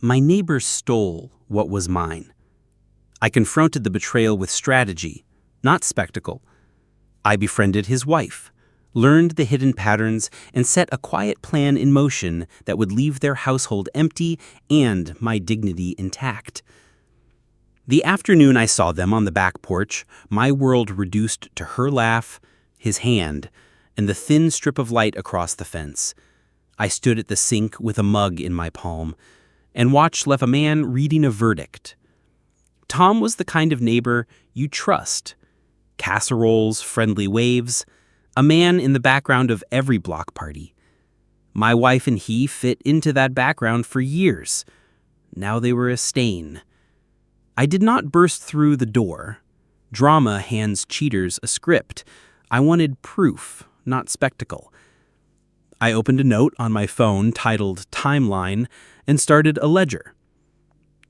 My neighbor stole what was mine. I confronted the betrayal with strategy, not spectacle. I befriended his wife, learned the hidden patterns, and set a quiet plan in motion that would leave their household empty and my dignity intact. The afternoon I saw them on the back porch, my world reduced to her laugh, his hand, and the thin strip of light across the fence. I stood at the sink with a mug in my palm and watched like a man reading a verdict. Tom was the kind of neighbor you trust. Casseroles, friendly waves, a man in the background of every block party. My wife and he fit into that background for years. Now they were a stain. I did not burst through the door. Drama hands cheaters a script. I wanted proof, not spectacle. I opened a note on my phone titled Timeline and started a ledger.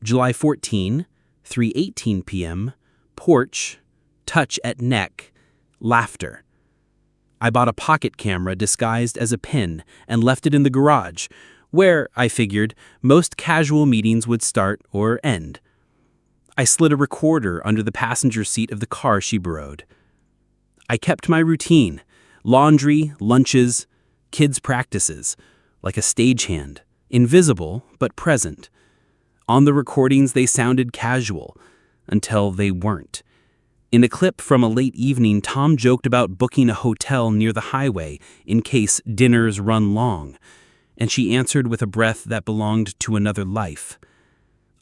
July 14, 3:18 p.m., porch, touch at neck, laughter. I bought a pocket camera disguised as a pen and left it in the garage, where, I figured, most casual meetings would start or end. I slid a recorder under the passenger seat of the car she borrowed. I kept my routine: laundry, lunches, kids' practices, like a stagehand, invisible but present. On the recordings they sounded casual, until they weren't. In a clip from a late evening, Tom joked about booking a hotel near the highway in case dinners run long, and she answered with a breath that belonged to another life.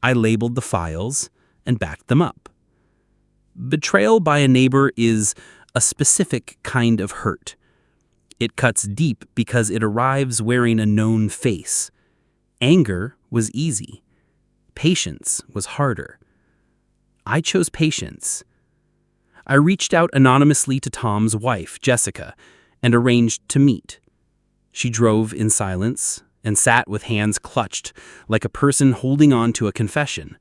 I labeled the files and backed them up. Betrayal by a neighbor is a specific kind of hurt. It cuts deep because it arrives wearing a known face. Anger was easy. Patience was harder. I chose patience. I reached out anonymously to Tom's wife, Jessica, and arranged to meet. She drove in silence and sat with hands clutched, like a person holding on to a confession.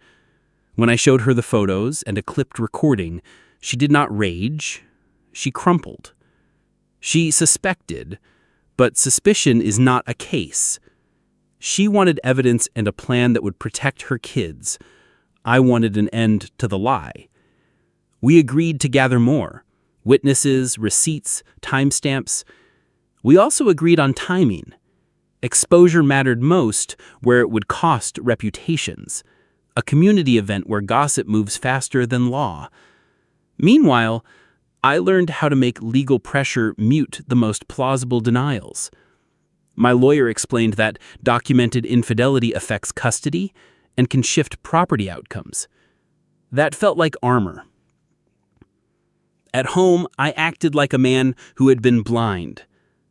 When I showed her the photos and a clipped recording, she did not rage. She crumpled. She suspected, but suspicion is not a case. She wanted evidence and a plan that would protect her kids. I wanted an end to the lie. We agreed to gather more: witnesses, receipts, timestamps. We also agreed on timing. Exposure mattered most where it would cost reputations. A community event where gossip moves faster than law. Meanwhile, I learned how to make legal pressure mute the most plausible denials. My lawyer explained that documented infidelity affects custody and can shift property outcomes. That felt like armor. At home, I acted like a man who had been blind,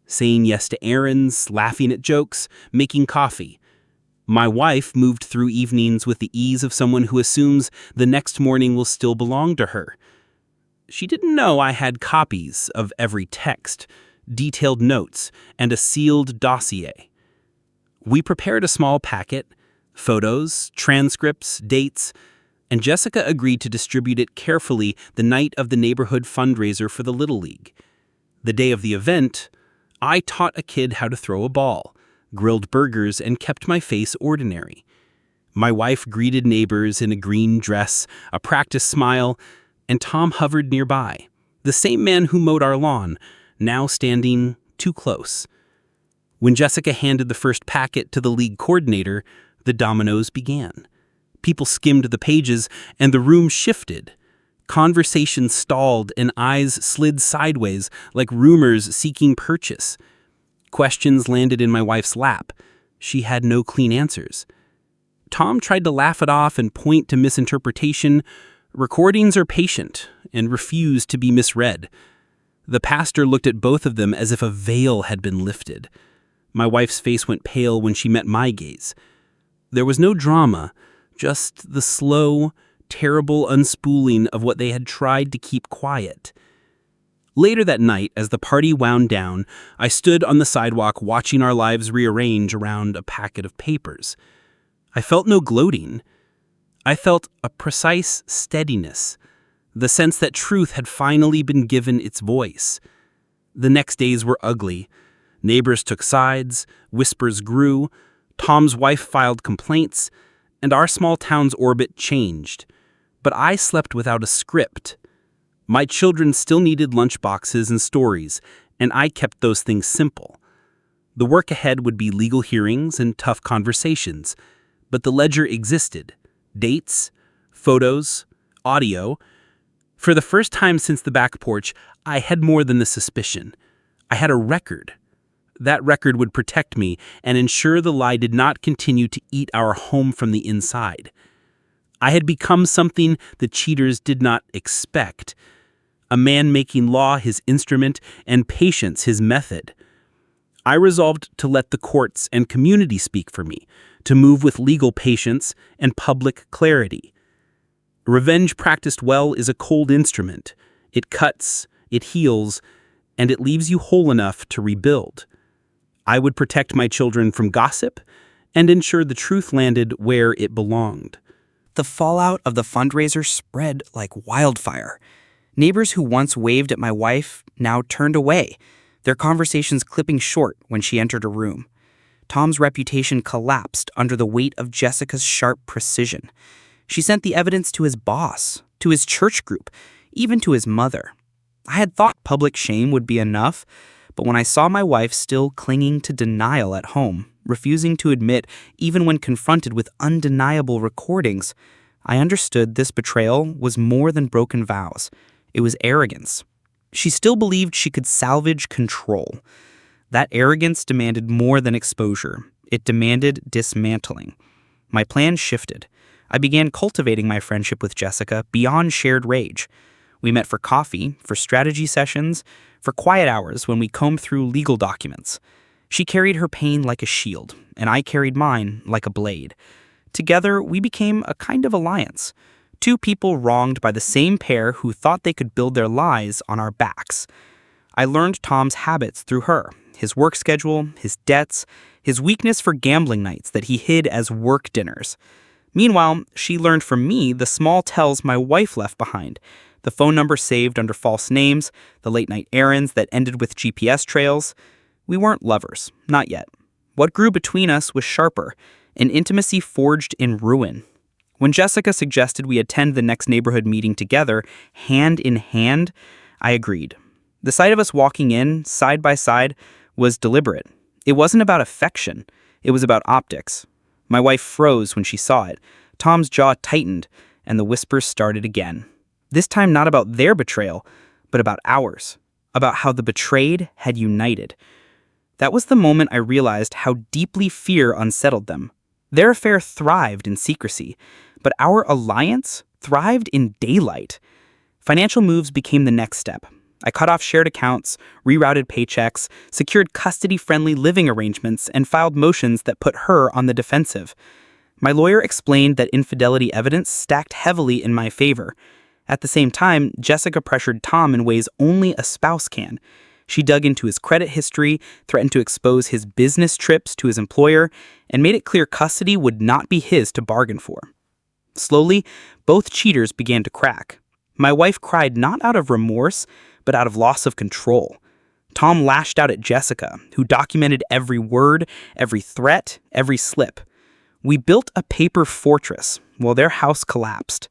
saying yes to errands, laughing at jokes, making coffee. My wife moved through evenings with the ease of someone who assumes the next morning will still belong to her. She didn't know I had copies of every text, detailed notes, and a sealed dossier. We prepared a small packet: photos, transcripts, dates, and Jessica agreed to distribute it carefully the night of the neighborhood fundraiser for the Little League. The day of the event, I taught a kid how to throw a ball, grilled burgers, and kept my face ordinary. My wife greeted neighbors in a green dress, a practice smile, and Tom hovered nearby, the same man who mowed our lawn, now standing too close. When Jessica handed the first packet to the league coordinator, the dominoes began. People skimmed the pages, and the room shifted. Conversation stalled, and eyes slid sideways like rumors seeking purchase. Questions landed in my wife's lap. She had no clean answers. Tom tried to laugh it off and point to misinterpretation. Recordings are patient and refuse to be misread. The pastor looked at both of them as if a veil had been lifted. My wife's face went pale when she met my gaze. There was no drama, just the slow, terrible unspooling of what they had tried to keep quiet. Later that night, as the party wound down, I stood on the sidewalk watching our lives rearrange around a packet of papers. I felt no gloating. I felt a precise steadiness, the sense that truth had finally been given its voice. The next days were ugly. Neighbors took sides, whispers grew, Tom's wife filed complaints, and our small town's orbit changed. But I slept without a script. My children still needed lunchboxes and stories, and I kept those things simple. The work ahead would be legal hearings and tough conversations, but the ledger existed. Dates, photos, audio. For the first time since the back porch, I had more than the suspicion. I had a record. That record would protect me and ensure the lie did not continue to eat our home from the inside. I had become something the cheaters did not expect. A man making law his instrument and patience his method. I resolved to let the courts and community speak for me, to move with legal patience and public clarity. Revenge practiced well is a cold instrument. It cuts, it heals, and it leaves you whole enough to rebuild. I would protect my children from gossip and ensure the truth landed where it belonged. The fallout of the fundraiser spread like wildfire. Neighbors who once waved at my wife now turned away, their conversations clipping short when she entered a room. Tom's reputation collapsed under the weight of Jessica's sharp precision. She sent the evidence to his boss, to his church group, even to his mother. I had thought public shame would be enough, but when I saw my wife still clinging to denial at home, refusing to admit even when confronted with undeniable recordings, I understood this betrayal was more than broken vows. It was arrogance. She still believed she could salvage control. That arrogance demanded more than exposure. It demanded dismantling. My plan shifted. I began cultivating my friendship with Jessica beyond shared rage. We met for coffee, for strategy sessions, for quiet hours when we combed through legal documents. She carried her pain like a shield, and I carried mine like a blade. Together, we became a kind of alliance. Two people wronged by the same pair who thought they could build their lies on our backs. I learned Tom's habits through her, his work schedule, his debts, his weakness for gambling nights that he hid as work dinners. Meanwhile, she learned from me the small tells my wife left behind, the phone number saved under false names, the late-night errands that ended with GPS trails. We weren't lovers, not yet. What grew between us was sharper, an intimacy forged in ruin. When Jessica suggested we attend the next neighborhood meeting together, hand in hand, I agreed. The sight of us walking in, side by side, was deliberate. It wasn't about affection. It was about optics. My wife froze when she saw it. Tom's jaw tightened, and the whispers started again. This time not about their betrayal, but about ours. About how the betrayed had united. That was the moment I realized how deeply fear unsettled them. Their affair thrived in secrecy, but our alliance thrived in daylight. Financial moves became the next step. I cut off shared accounts, rerouted paychecks, secured custody-friendly living arrangements, and filed motions that put her on the defensive. My lawyer explained that infidelity evidence stacked heavily in my favor. At the same time, Jessica pressured Tom in ways only a spouse can. She dug into his credit history, threatened to expose his business trips to his employer, and made it clear custody would not be his to bargain for. Slowly, both cheaters began to crack. My wife cried not out of remorse, but out of loss of control. Tom lashed out at Jessica, who documented every word, every threat, every slip. We built a paper fortress while their house collapsed.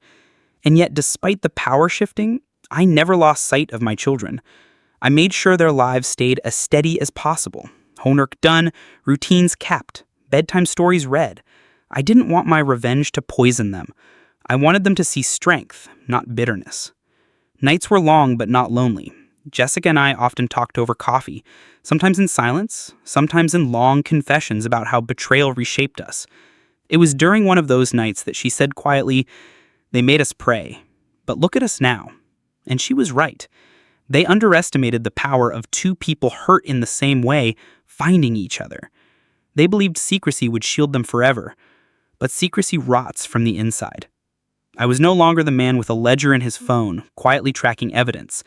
And yet, despite the power shifting, I never lost sight of my children. I made sure their lives stayed as steady as possible. Homework done, routines kept, bedtime stories read. I didn't want my revenge to poison them. I wanted them to see strength, not bitterness. Nights were long but not lonely. Jessica and I often talked over coffee, sometimes in silence, sometimes in long confessions about how betrayal reshaped us. It was during one of those nights that she said quietly, "They made us pray, but look at us now." And she was right. They underestimated the power of two people hurt in the same way finding each other. They believed secrecy would shield them forever, but secrecy rots from the inside. I was no longer the man with a ledger in his phone, quietly tracking evidence.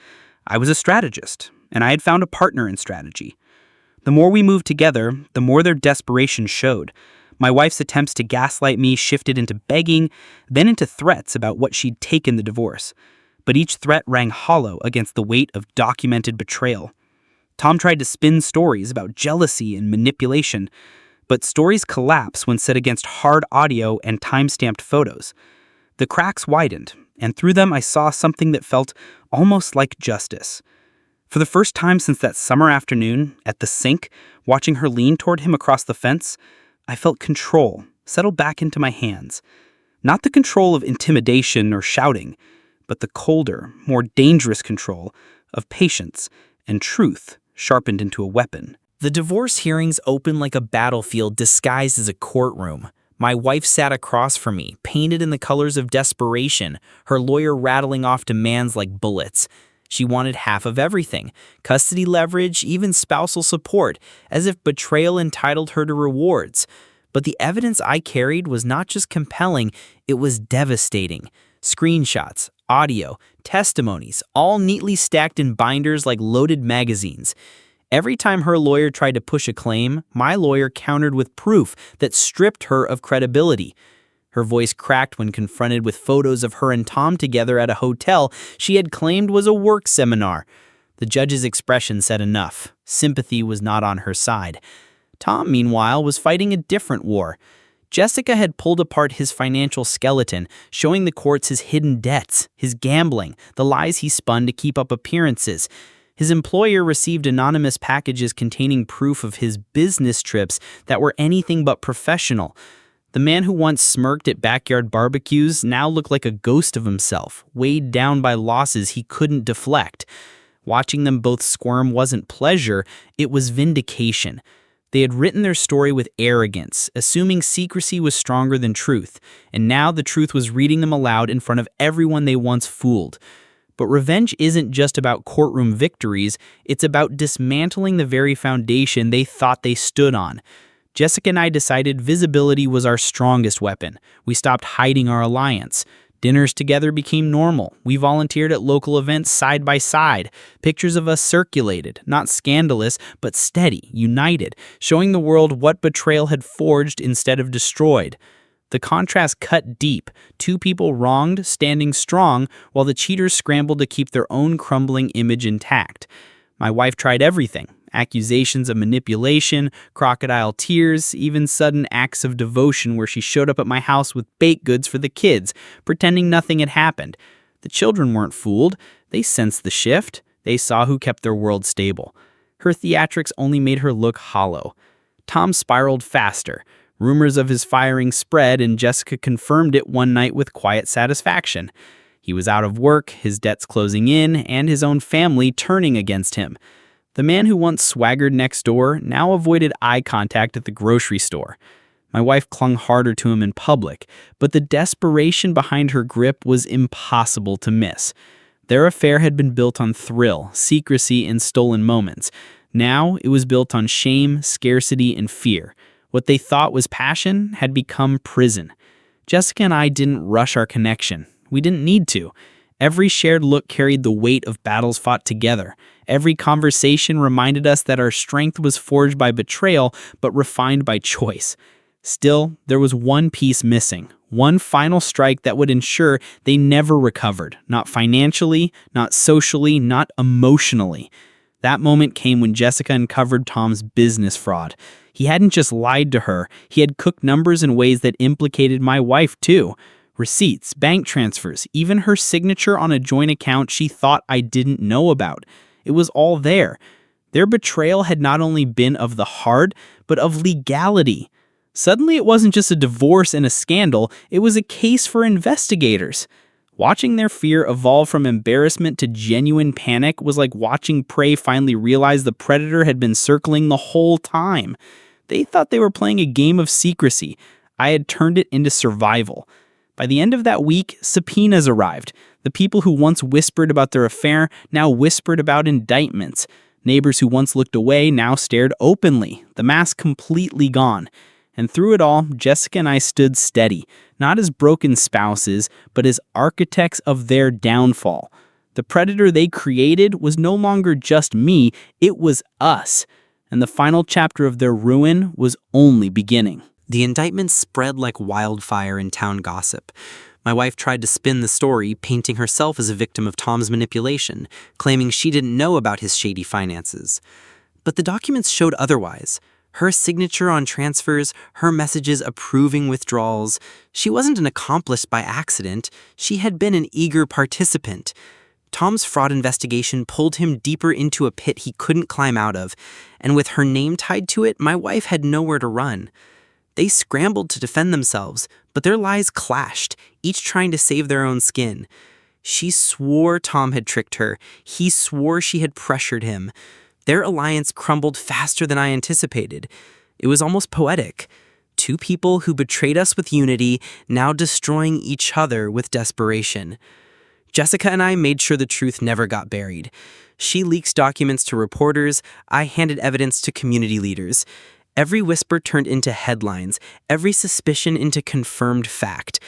I was a strategist, and I had found a partner in strategy. The more we moved together, the more their desperation showed. My wife's attempts to gaslight me shifted into begging, then into threats about what she'd taken the divorce. But each threat rang hollow against the weight of documented betrayal. Tom tried to spin stories about jealousy and manipulation, but stories collapse when set against hard audio and time-stamped photos. The cracks widened, and through them I saw something that felt almost like justice. For the first time since that summer afternoon, at the sink, watching her lean toward him across the fence, I felt control settle back into my hands. Not the control of intimidation or shouting, but the colder, more dangerous control of patience and truth sharpened into a weapon. The divorce hearings opened like a battlefield disguised as a courtroom. My wife sat across from me, painted in the colors of desperation, her lawyer rattling off demands like bullets. She wanted half of everything, custody leverage, even spousal support, as if betrayal entitled her to rewards. But the evidence I carried was not just compelling, it was devastating. Screenshots, audio, testimonies, all neatly stacked in binders like loaded magazines. Every time her lawyer tried to push a claim, my lawyer countered with proof that stripped her of credibility. Her voice cracked when confronted with photos of her and Tom together at a hotel she had claimed was a work seminar. The judge's expression said enough. Sympathy was not on her side. Tom, meanwhile, was fighting a different war. Jessica had pulled apart his financial skeleton, showing the courts his hidden debts, his gambling, the lies he spun to keep up appearances. His employer received anonymous packages containing proof of his business trips that were anything but professional. The man who once smirked at backyard barbecues now looked like a ghost of himself, weighed down by losses he couldn't deflect. Watching them both squirm wasn't pleasure, it was vindication. They had written their story with arrogance, assuming secrecy was stronger than truth, and now the truth was reading them aloud in front of everyone they once fooled. But revenge isn't just about courtroom victories, it's about dismantling the very foundation they thought they stood on. Jessica and I decided visibility was our strongest weapon. We stopped hiding our alliance. Dinners together became normal. We volunteered at local events side by side. Pictures of us circulated, not scandalous, but steady, united, showing the world what betrayal had forged instead of destroyed. The contrast cut deep, two people wronged, standing strong, while the cheaters scrambled to keep their own crumbling image intact. My wife tried everything. Accusations of manipulation, crocodile tears, even sudden acts of devotion where she showed up at my house with baked goods for the kids, pretending nothing had happened. The children weren't fooled. They sensed the shift. They saw who kept their world stable. Her theatrics only made her look hollow. Tom spiraled faster. Rumors of his firing spread, and Jessica confirmed it one night with quiet satisfaction. He was out of work, his debts closing in, and his own family turning against him. The man who once swaggered next door now avoided eye contact at the grocery store. My wife clung harder to him in public, but the desperation behind her grip was impossible to miss. Their affair had been built on thrill, secrecy, and stolen moments. Now it was built on shame, scarcity, and fear. What they thought was passion had become prison. Jessica and I didn't rush our connection. We didn't need to. Every shared look carried the weight of battles fought together. Every conversation reminded us that our strength was forged by betrayal, but refined by choice. Still, there was one piece missing, one final strike that would ensure they never recovered, not financially, not socially, not emotionally. That moment came when Jessica uncovered Tom's business fraud. He hadn't just lied to her, he had cooked numbers in ways that implicated my wife too. Receipts, bank transfers, even her signature on a joint account she thought I didn't know about. It was all there. Their betrayal had not only been of the heart, but of legality. Suddenly it wasn't just a divorce and a scandal, it was a case for investigators. Watching their fear evolve from embarrassment to genuine panic was like watching prey finally realize the predator had been circling the whole time. They thought they were playing a game of secrecy. I had turned it into survival. By the end of that week, subpoenas arrived. The people who once whispered about their affair now whispered about indictments. Neighbors who once looked away now stared openly, the mask completely gone. And through it all, Jessica and I stood steady, not as broken spouses, but as architects of their downfall. The predator they created was no longer just me, it was us. And the final chapter of their ruin was only beginning. The indictment spread like wildfire in town gossip. My wife tried to spin the story, painting herself as a victim of Tom's manipulation, claiming she didn't know about his shady finances. But the documents showed otherwise. Her signature on transfers, her messages approving withdrawals. She wasn't an accomplice by accident. She had been an eager participant. Tom's fraud investigation pulled him deeper into a pit he couldn't climb out of, and with her name tied to it, my wife had nowhere to run. They scrambled to defend themselves, but their lies clashed, each trying to save their own skin. She swore Tom had tricked her. He swore she had pressured him. Their alliance crumbled faster than I anticipated. It was almost poetic. Two people who betrayed us with unity, now destroying each other with desperation. Jessica and I made sure the truth never got buried. She leaks documents to reporters. I handed evidence to community leaders. Every whisper turned into headlines, every suspicion into confirmed fact.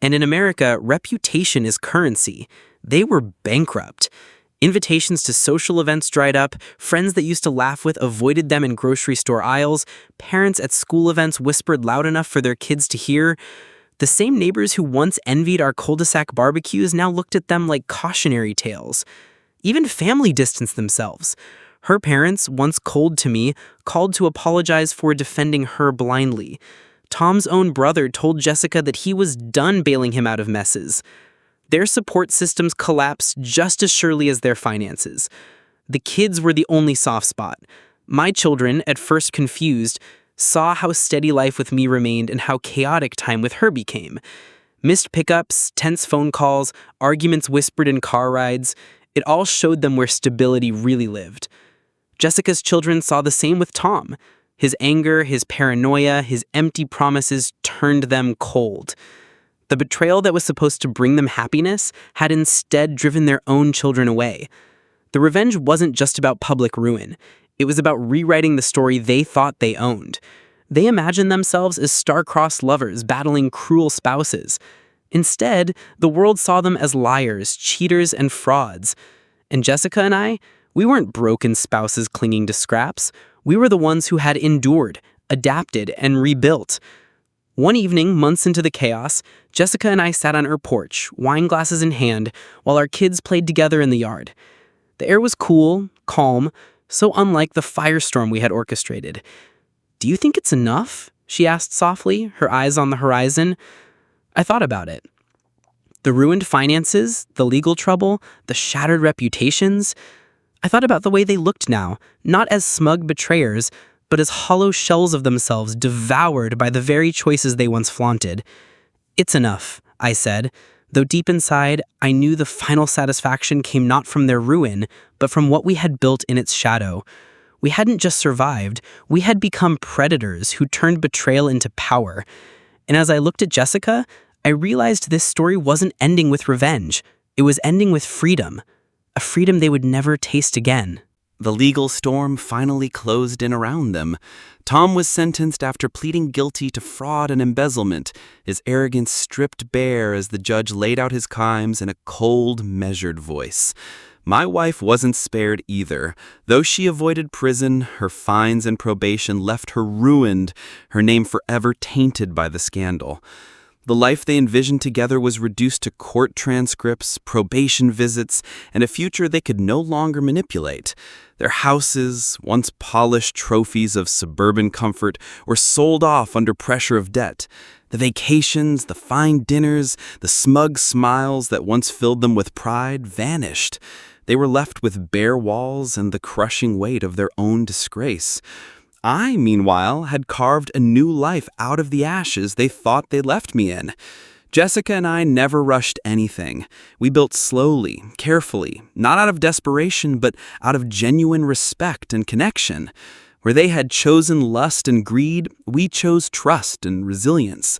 And in America, reputation is currency. They were bankrupt. Invitations to social events dried up, friends that used to laugh with avoided them in grocery store aisles, parents at school events whispered loud enough for their kids to hear. The same neighbors who once envied our cul-de-sac barbecues now looked at them like cautionary tales. Even family distanced themselves. Her parents, once cold to me, called to apologize for defending her blindly. Tom's own brother told Jessica that he was done bailing him out of messes. Their support systems collapsed just as surely as their finances. The kids were the only soft spot. My children, at first confused, saw how steady life with me remained and how chaotic time with her became. Missed pickups, tense phone calls, arguments whispered in car rides. It all showed them where stability really lived. Jessica's children saw the same with Tom. His anger, his paranoia, his empty promises turned them cold. The betrayal that was supposed to bring them happiness had instead driven their own children away. The revenge wasn't just about public ruin. It was about rewriting the story they thought they owned. They imagined themselves as star-crossed lovers battling cruel spouses. Instead, the world saw them as liars, cheaters, and frauds. And Jessica and I, we weren't broken spouses clinging to scraps. We were the ones who had endured, adapted, and rebuilt. One evening, months into the chaos, Jessica and I sat on her porch, wine glasses in hand, while our kids played together in the yard. The air was cool, calm, so unlike the firestorm we had orchestrated. "Do you think it's enough?" she asked softly, her eyes on the horizon. I thought about it. The ruined finances, the legal trouble, the shattered reputations. I thought about the way they looked now, not as smug betrayers, but as hollow shells of themselves devoured by the very choices they once flaunted. "It's enough," I said, though deep inside, I knew the final satisfaction came not from their ruin, but from what we had built in its shadow. We hadn't just survived, we had become predators who turned betrayal into power. And as I looked at Jessica, I realized this story wasn't ending with revenge. It was ending with freedom. A freedom they would never taste again. The legal storm finally closed in around them. Tom was sentenced after pleading guilty to fraud and embezzlement, his arrogance stripped bare as the judge laid out his crimes in a cold, measured voice. My wife wasn't spared either. Though she avoided prison, her fines and probation left her ruined, her name forever tainted by the scandal. The life they envisioned together was reduced to court transcripts, probation visits, and a future they could no longer manipulate. Their houses, once polished trophies of suburban comfort, were sold off under pressure of debt. The vacations, the fine dinners, the smug smiles that once filled them with pride vanished. They were left with bare walls and the crushing weight of their own disgrace. I, meanwhile, had carved a new life out of the ashes they thought they left me in. Jessica and I never rushed anything. We built slowly, carefully, not out of desperation, but out of genuine respect and connection. Where they had chosen lust and greed, we chose trust and resilience.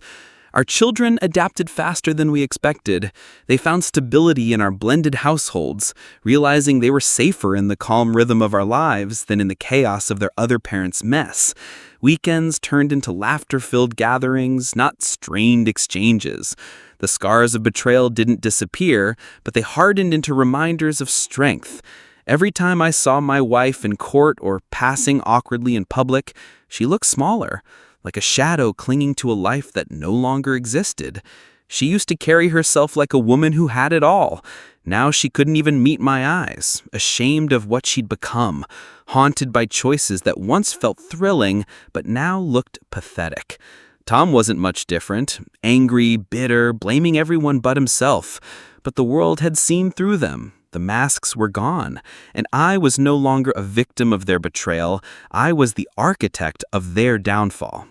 Our children adapted faster than we expected. They found stability in our blended households, realizing they were safer in the calm rhythm of our lives than in the chaos of their other parents' mess. Weekends turned into laughter-filled gatherings, not strained exchanges. The scars of betrayal didn't disappear, but they hardened into reminders of strength. Every time I saw my wife in court or passing awkwardly in public, she looked smaller, like a shadow clinging to a life that no longer existed. She used to carry herself like a woman who had it all. Now she couldn't even meet my eyes, ashamed of what she'd become, haunted by choices that once felt thrilling but now looked pathetic. Tom wasn't much different, angry, bitter, blaming everyone but himself. But the world had seen through them. The masks were gone, and I was no longer a victim of their betrayal. I was the architect of their downfall.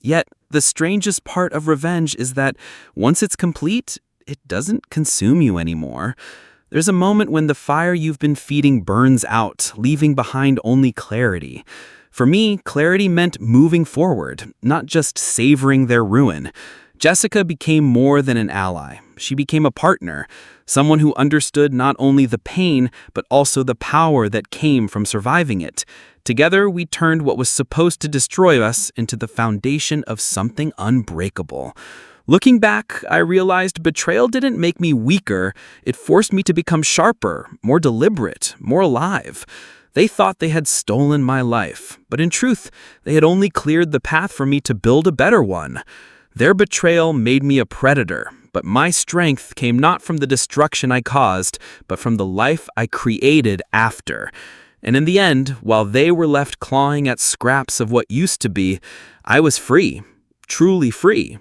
Yet, the strangest part of revenge is that once it's complete, it doesn't consume you anymore. There's a moment when the fire you've been feeding burns out, leaving behind only clarity. For me, clarity meant moving forward, not just savoring their ruin. Jessica became more than an ally. She became a partner, someone who understood not only the pain, but also the power that came from surviving it. Together, we turned what was supposed to destroy us into the foundation of something unbreakable. Looking back, I realized betrayal didn't make me weaker. It forced me to become sharper, more deliberate, more alive. They thought they had stolen my life, but in truth, they had only cleared the path for me to build a better one. Their betrayal made me a predator, but my strength came not from the destruction I caused, but from the life I created after. And in the end, while they were left clawing at scraps of what used to be, I was free, truly free.